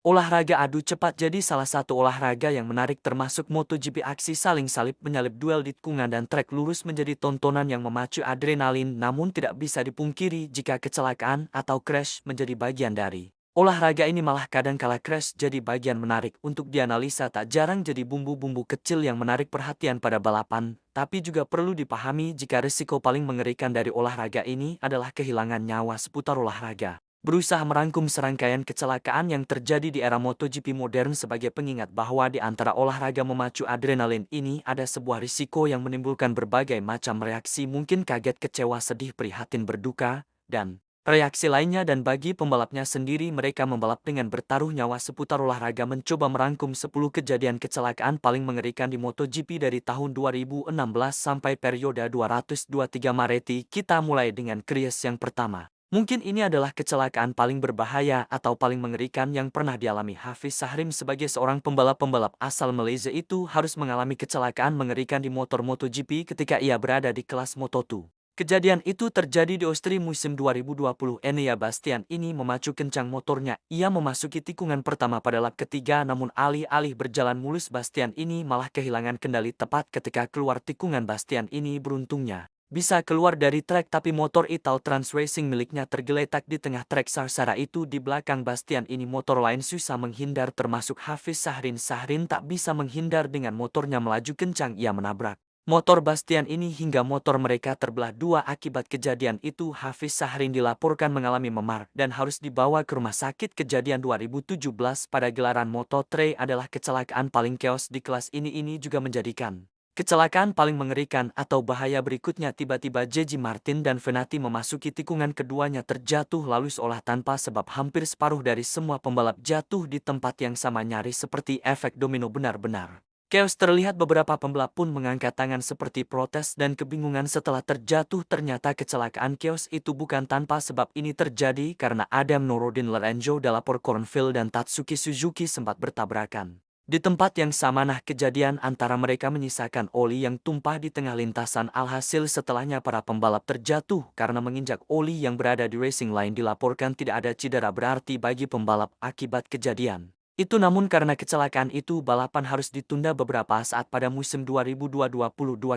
Olahraga adu cepat jadi salah satu olahraga yang menarik termasuk MotoGP. Aksi saling salip-menyalip, duel di tikungan dan trek lurus menjadi tontonan yang memacu adrenalin, namun tidak bisa dipungkiri jika kecelakaan atau crash menjadi bagian dari olahraga ini. Malah kadang kala crash jadi bagian menarik untuk dianalisa, tak jarang jadi bumbu-bumbu kecil yang menarik perhatian pada balapan. Tapi juga perlu dipahami jika risiko paling mengerikan dari olahraga ini adalah kehilangan nyawa seputar olahraga. Berusaha merangkum serangkaian kecelakaan yang terjadi di era MotoGP modern sebagai pengingat bahwa di antara olahraga memacu adrenalin ini ada sebuah risiko yang menimbulkan berbagai macam reaksi, mungkin kaget, kecewa, sedih, prihatin, berduka, dan reaksi lainnya. Dan bagi pembalapnya sendiri, mereka membalap dengan bertaruh nyawa seputar olahraga. Mencoba merangkum 10 kejadian kecelakaan paling mengerikan di MotoGP dari tahun 2016 sampai periode 223 Mareti. Kita mulai dengan crash yang pertama. Mungkin ini adalah kecelakaan paling berbahaya atau paling mengerikan yang pernah dialami Hafiz Syahrim. Sebagai seorang pembalap asal Malaysia itu harus mengalami kecelakaan mengerikan di motor MotoGP ketika ia berada di kelas Moto2. Kejadian itu terjadi di Austria musim 2020. Enea Bastian ini memacu kencang motornya. Ia memasuki tikungan pertama pada lap ketiga, namun alih-alih berjalan mulus, Bastian ini malah kehilangan kendali tepat ketika keluar tikungan. Bastian ini beruntungnya bisa keluar dari trek, tapi motor Ital Trans Racing miliknya tergeletak di tengah trek. Sementara itu di belakang Bastian ini motor lain susah menghindar, termasuk Hafiz Syahrin. Syahrin tak bisa menghindar, dengan motornya melaju kencang ia menabrak motor Bastian ini hingga motor mereka terbelah dua. Akibat kejadian itu Hafiz Syahrin dilaporkan mengalami memar dan harus dibawa ke rumah sakit. Kejadian 2017 pada gelaran Moto3 adalah kecelakaan paling chaos di kelas ini juga menjadikan kecelakaan paling mengerikan atau bahaya berikutnya. Tiba-tiba JJ Martin dan Venati memasuki tikungan, keduanya terjatuh lalu seolah tanpa sebab. Hampir separuh dari semua pembalap jatuh di tempat yang sama, nyaris seperti efek domino. Benar-benar chaos terlihat. Beberapa pembalap pun mengangkat tangan seperti protes dan kebingungan setelah terjatuh. Ternyata kecelakaan chaos itu bukan tanpa sebab. Ini terjadi karena Adam Nouroudin, Lorenzo Dallaport, Cornfield dan Tatsuki Suzuki sempat bertabrakan di tempat yang sama. Nah, kejadian antara mereka menyisakan oli yang tumpah di tengah lintasan. Alhasil setelahnya para pembalap terjatuh karena menginjak oli yang berada di racing line. Dilaporkan tidak ada cedera berarti bagi pembalap akibat kejadian itu, namun karena kecelakaan itu balapan harus ditunda beberapa saat. Pada musim 2022,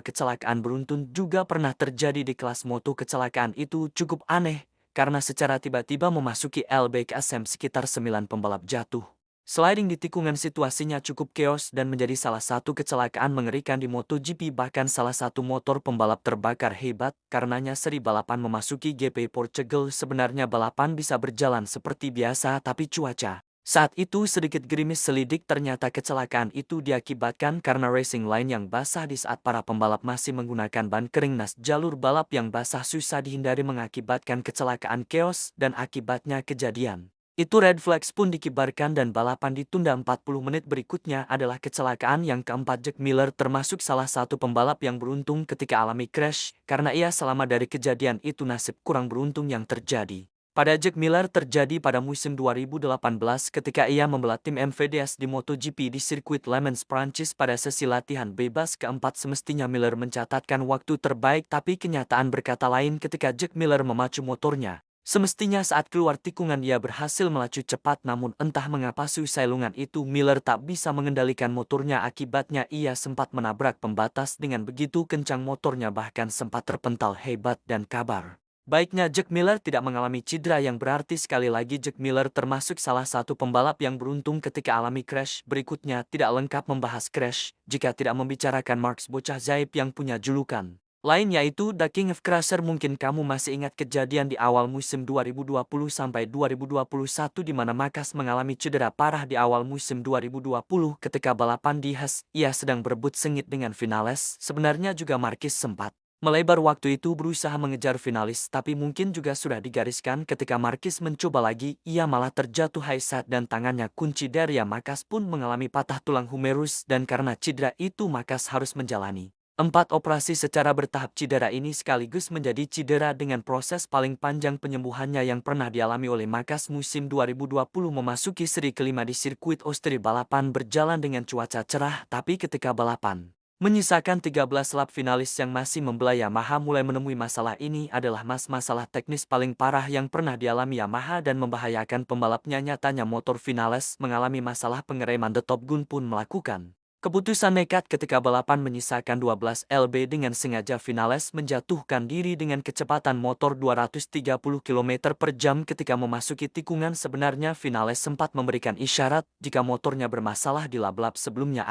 kecelakaan beruntun juga pernah terjadi di kelas moto. Kecelakaan itu cukup aneh karena secara tiba-tiba memasuki LBKSM sekitar 9 pembalap jatuh sliding di tikungan. Situasinya cukup chaos dan menjadi salah satu kecelakaan mengerikan di MotoGP. Bahkan salah satu motor pembalap terbakar hebat karenanya seri balapan memasuki GP Portugal. Sebenarnya balapan bisa berjalan seperti biasa, tapi cuaca saat itu sedikit gerimis. Selidik, ternyata kecelakaan itu diakibatkan karena racing line yang basah di saat para pembalap masih menggunakan ban kering. Nas jalur balap yang basah susah dihindari mengakibatkan kecelakaan chaos dan akibatnya kejadian itu red flags pun dikibarkan dan balapan ditunda 40 menit. Berikutnya adalah kecelakaan yang keempat. Jack Miller termasuk salah satu pembalap yang beruntung ketika alami crash karena ia selamat dari kejadian itu. Nasib kurang beruntung yang terjadi pada Jack Miller terjadi pada musim 2018 ketika ia membalap tim MVDS di MotoGP di sirkuit Le Mans, Prancis. Pada sesi latihan bebas keempat semestinya Miller mencatatkan waktu terbaik, tapi kenyataan berkata lain ketika Jack Miller memacu motornya. Semestinya saat keluar tikungan ia berhasil melaju cepat, namun entah mengapa selesai lungan itu Miller tak bisa mengendalikan motornya. Akibatnya ia sempat menabrak pembatas dengan begitu kencang motornya, bahkan sempat terpental hebat. Dan kabar baiknya Jack Miller tidak mengalami cedera yang berarti. Sekali lagi Jack Miller termasuk salah satu pembalap yang beruntung ketika alami crash. Berikutnya tidak lengkap membahas crash jika tidak membicarakan Marks bocah Zaib yang punya julukan lain yaitu The King of Crusher. Mungkin kamu masih ingat kejadian di awal musim 2020 sampai 2021 di mana Marquez mengalami cedera parah di awal musim 2020 ketika balapan di Haas. Ia sedang berebut sengit dengan Vinales. Sebenarnya juga Marquez sempat melebar waktu itu berusaha mengejar finalis, tapi mungkin juga sudah digariskan. Ketika Marquez mencoba lagi, ia malah terjatuh high dan tangannya kunci. Dari Marquez pun mengalami patah tulang humerus dan karena cedera itu Marquez harus menjalani 4 operasi secara bertahap. Cedera ini sekaligus menjadi cedera dengan proses paling panjang penyembuhannya yang pernah dialami oleh Marquez. Musim 2020 memasuki seri kelima di sirkuit Austria. Balapan berjalan dengan cuaca cerah, tapi ketika balapan Menyisakan 13 lap, finalis yang masih membela Yamaha mulai menemui masalah ini adalah masalah teknis paling parah yang pernah dialami Yamaha dan membahayakan pembalapnya. Nyatanya motor Vinales mengalami masalah pengereman. The Top Gun pun melakukan keputusan nekat ketika balapan menyisakan 12 lb dengan sengaja. Vinales menjatuhkan diri dengan kecepatan motor 230 km per jam ketika memasuki tikungan. Sebenarnya Vinales sempat memberikan isyarat jika motornya bermasalah di lap-lap sebelumnya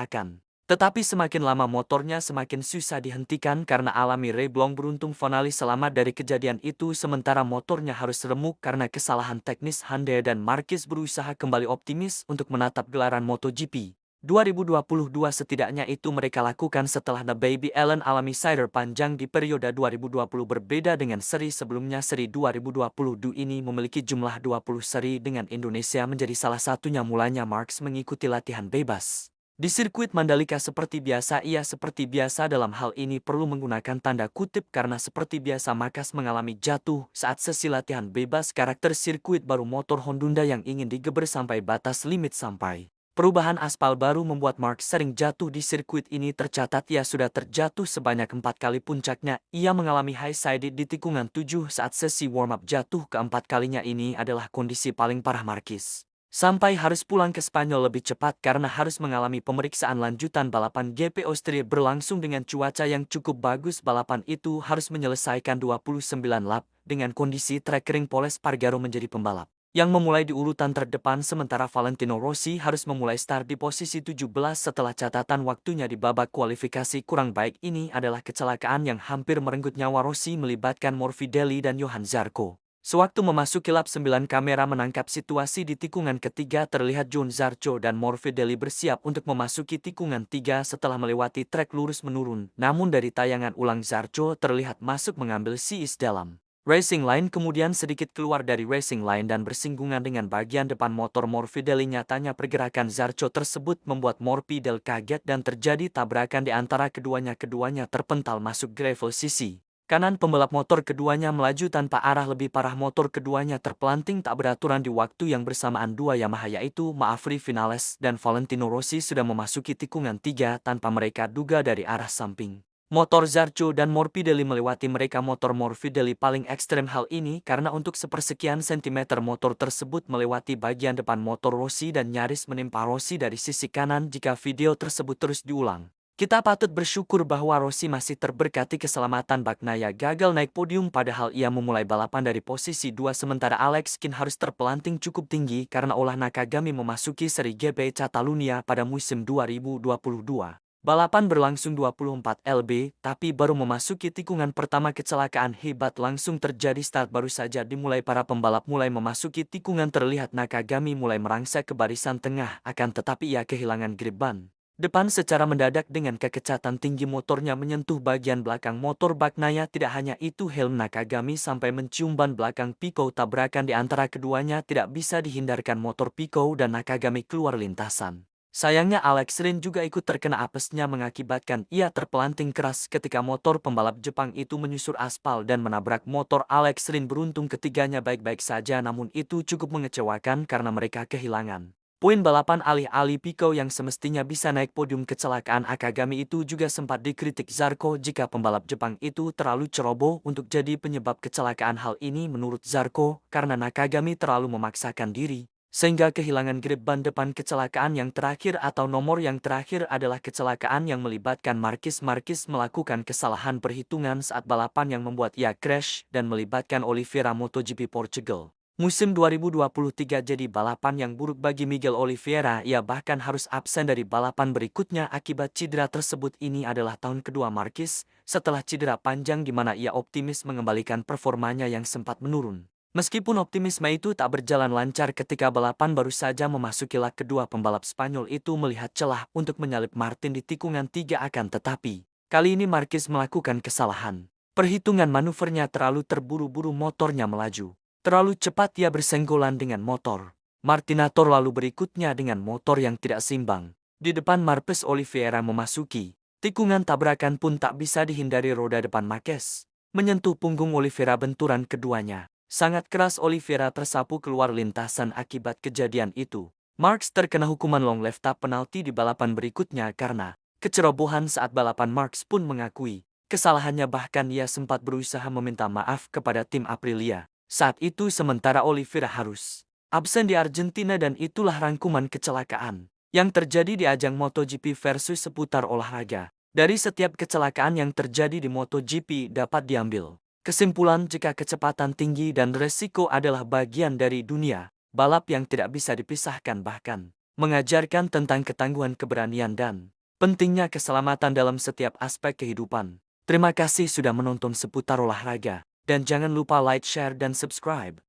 tetapi semakin lama motornya semakin susah dihentikan karena alami reblong. Beruntung Vinales selamat dari kejadian itu, sementara motornya harus remuk karena kesalahan teknis. Hyundai dan Marquez berusaha kembali optimis untuk menatap gelaran MotoGP 2022. Setidaknya itu mereka lakukan setelah The Baby Allen alami cider panjang di periode 2020. Berbeda dengan seri sebelumnya, seri 2022 ini memiliki jumlah 20 seri dengan Indonesia menjadi salah satunya. Mulanya Marquez mengikuti latihan bebas di sirkuit Mandalika seperti biasa. Ia seperti biasa dalam hal ini perlu menggunakan tanda kutip karena seperti biasa Marquez mengalami jatuh saat sesi latihan bebas. Karakter sirkuit baru motor Honda yang ingin digeber sampai batas limit. Sampai perubahan aspal baru membuat Marquez sering jatuh di sirkuit ini. Tercatat ia sudah terjatuh sebanyak 4 kali. Puncaknya ia mengalami high side di tikungan 7 saat sesi warm-up. Jatuh keempat kalinya ini adalah kondisi paling parah Marquez sampai harus pulang ke Spanyol lebih cepat karena harus mengalami pemeriksaan lanjutan. Balapan GP Austria berlangsung dengan cuaca yang cukup bagus. Balapan itu harus menyelesaikan 29 lap dengan kondisi trek kering. Pol Espargaro menjadi pembalap yang memulai di urutan terdepan, sementara Valentino Rossi harus memulai start di posisi 17 setelah catatan waktunya di babak kualifikasi kurang baik. Ini adalah kecelakaan yang hampir merenggut nyawa Rossi melibatkan Morbidelli dan Johan Zarco. Sewaktu memasuki lap 9, kamera menangkap situasi di tikungan ketiga. Terlihat Johan Zarco dan Morbidelli bersiap untuk memasuki tikungan 3 setelah melewati trek lurus menurun. Namun dari tayangan ulang Zarco terlihat masuk mengambil CIS dalam racing line, kemudian sedikit keluar dari racing line dan bersinggungan dengan bagian depan motor Morbidelli. Nyatanya pergerakan Zarco tersebut membuat Morbidelli kaget dan terjadi tabrakan di antara keduanya. Keduanya terpental masuk gravel sisi kanan. Pembalap motor keduanya melaju tanpa arah. Lebih parah, motor keduanya terpelanting tak beraturan di waktu yang bersamaan. Dua Yamaha yaitu Vinales dan Valentino Rossi sudah memasuki tikungan 3 tanpa mereka duga dari arah samping. Motor Zarco dan Morbidelli melewati mereka. Motor Morbidelli paling ekstrem hal ini karena untuk sepersekian sentimeter motor tersebut melewati bagian depan motor Rossi dan nyaris menimpa Rossi dari sisi kanan. Jika video tersebut terus diulang, kita patut bersyukur bahwa Rossi masih terberkati keselamatan. Bagnaia gagal naik podium padahal ia memulai balapan dari posisi 2, sementara Alex Kin harus terpelanting cukup tinggi karena ulah Nakagami memasuki seri GP Catalunya pada musim 2022. Balapan berlangsung 24 lb, tapi baru memasuki tikungan pertama kecelakaan hebat langsung terjadi. Start baru saja dimulai, para pembalap mulai memasuki tikungan. Terlihat Nakagami mulai merangsek ke barisan tengah, akan tetapi ia kehilangan grip ban depan secara mendadak dengan kekecatan tinggi. Motornya menyentuh bagian belakang motor Bagnaia. Tidak hanya itu, helm Nakagami sampai mencium ban belakang Pico. Tabrakan di antara keduanya tidak bisa dihindarkan. Motor Pico dan Nakagami keluar lintasan. Sayangnya Alex Rin juga ikut terkena apesnya mengakibatkan ia terpelanting keras ketika motor pembalap Jepang itu menyusur aspal dan menabrak motor Alex Rin. Beruntung ketiganya baik-baik saja, namun itu cukup mengecewakan karena mereka kehilangan poin balapan. Alih-alih Pico yang semestinya bisa naik podium, kecelakaan Nakagami itu juga sempat dikritik Zarco jika pembalap Jepang itu terlalu ceroboh untuk jadi penyebab kecelakaan. Hal ini menurut Zarco karena Nakagami terlalu memaksakan diri sehingga kehilangan grip ban depan. Kecelakaan yang terakhir atau nomor yang terakhir adalah kecelakaan yang melibatkan Marquez. Marquez melakukan kesalahan perhitungan saat balapan yang membuat ia crash dan melibatkan Oliveira. MotoGP Portugal musim 2023 jadi balapan yang buruk bagi Miguel Oliveira. Ia bahkan harus absen dari balapan berikutnya akibat cedera tersebut. Ini adalah tahun kedua Marquez setelah cedera panjang di mana ia optimis mengembalikan performanya yang sempat menurun. Meskipun optimisme itu tak berjalan lancar ketika balapan baru saja memasuki lap kedua, pembalap Spanyol itu melihat celah untuk menyalip Martin di tikungan 3. Akan tetapi kali ini Marquez melakukan kesalahan perhitungan. Manuvernya terlalu terburu-buru, motornya melaju terlalu cepat. Ia bersenggolan dengan motor Martinator lalu berikutnya dengan motor yang tidak seimbang di depan Marquez. Oliveira memasuki tikungan, tabrakan pun tak bisa dihindari. Roda depan Marquez menyentuh punggung Oliveira. Benturan keduanya sangat keras. Oliveira tersapu keluar lintasan. Akibat kejadian itu, Marquez terkena hukuman long left tap penalti di balapan berikutnya karena kecerobohan saat balapan. Marquez pun mengakui kesalahannya, bahkan ia sempat berusaha meminta maaf kepada tim Aprilia. Saat itu sementara Oliveira harus absen di Argentina, dan itulah rangkuman kecelakaan yang terjadi di ajang MotoGP versus seputar olahraga. Dari setiap kecelakaan yang terjadi di MotoGP dapat diambil kesimpulan jika kecepatan tinggi dan resiko adalah bagian dari dunia balap yang tidak bisa dipisahkan, bahkan mengajarkan tentang ketangguhan, keberanian, dan pentingnya keselamatan dalam setiap aspek kehidupan. Terima kasih sudah menonton seputar olahraga, dan jangan lupa like, share, dan subscribe.